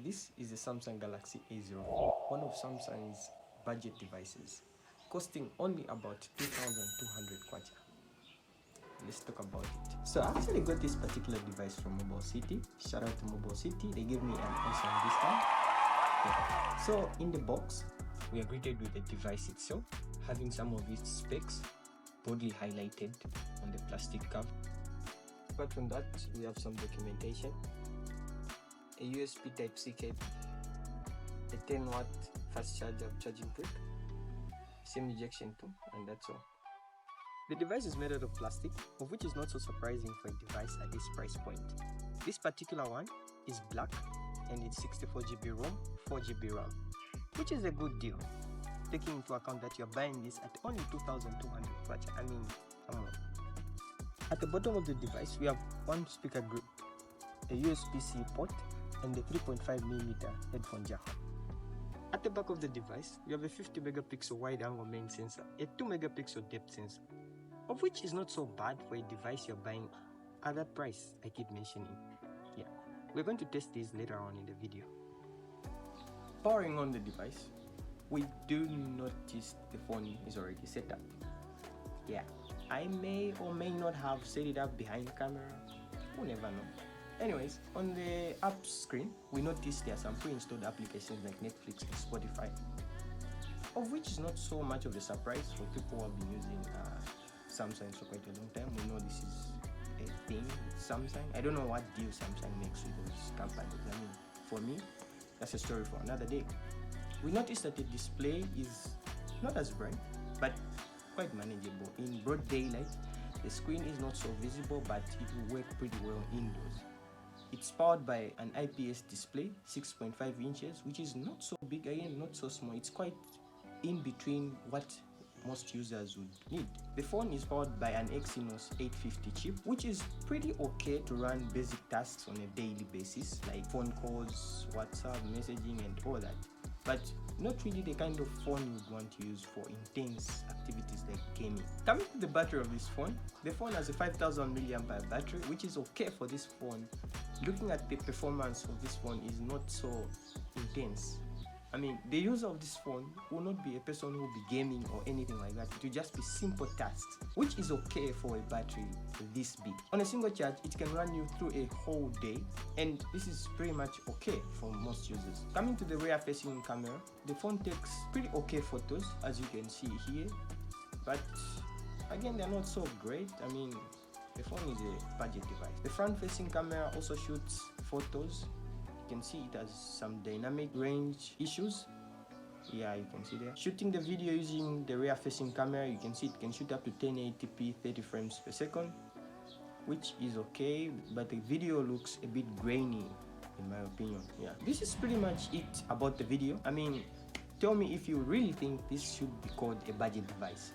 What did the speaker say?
This is the Samsung Galaxy A05, one of Samsung's budget devices, costing only about 2,200 kwacha. Let's talk about it. So I actually got this particular device from Mobile City. Shout out to Mobile City. They gave me an awesome discount. Yeah. So in the box, we are greeted with the device itself, having some of its specs boldly highlighted on the plastic cover. Apart from that, we have some documentation, a USB Type-C cable, a 10-watt fast charger charging brick, SIM ejection tool, and that's all. The device is made out of plastic, of which is not so surprising for a device at this price point. This particular one is black and it's 64GB ROM, 4GB RAM, which is a good deal, taking into account that you're buying this at only 2,200 kwacha. I mean, come on. At the bottom of the device, we have one speaker grip, a USB-C port, and a 3.5mm headphone jack. At the back of the device, we have a 50 megapixel wide-angle main sensor, a 2 megapixel depth sensor, of which is not so bad for a device you're buying at that price I keep mentioning. Yeah, we're going to test these later on in the video. Powering on the device, we do notice the phone is already set up. Yeah, I may or may not have set it up behind the camera, we'll never know. Anyways, on the app screen, we notice there are some pre-installed applications like Netflix and Spotify, of which is not so much of a surprise for people who have been using Samsung for quite a long time. We know this is a thing with Samsung. I don't know what deal Samsung makes with those companies. I mean, for me, that's a story for another day. We notice that the display is not as bright, but quite manageable. In broad daylight, the screen is not so visible, but it will work pretty well indoors. It's powered by an IPS display, 6.5 inches, which is not so big, again, not so small. It's quite in between what most users would need. The phone is powered by an Exynos 850 chip, which is pretty okay to run basic tasks on a daily basis, like phone calls, WhatsApp, messaging, and all that. But not really the kind of phone you would want to use for intense activities like gaming. Coming to the battery of this phone, the phone has a 5,000 mAh battery, which is okay for this phone. Looking at the performance of this phone is not so intense. I mean, the user of this phone will not be a person who will be gaming or anything like that. It will just be simple tasks, which is okay for a battery this big. On a single charge, it can run you through a whole day, and this is pretty much okay for most users. Coming to the rear-facing camera, the phone takes pretty okay photos, as you can see here, but again, they're not so great. I mean, the phone is a budget device. The front-facing camera also shoots photos. You can see it has some dynamic range issues. Yeah, you can see there. Shooting the video using the rear-facing camera, you can see it can shoot up to 1080p 30 frames per second, which is okay, but the video looks a bit grainy in my opinion. Yeah, this is pretty much it about the video. I mean, tell me if you really think this should be called a budget device.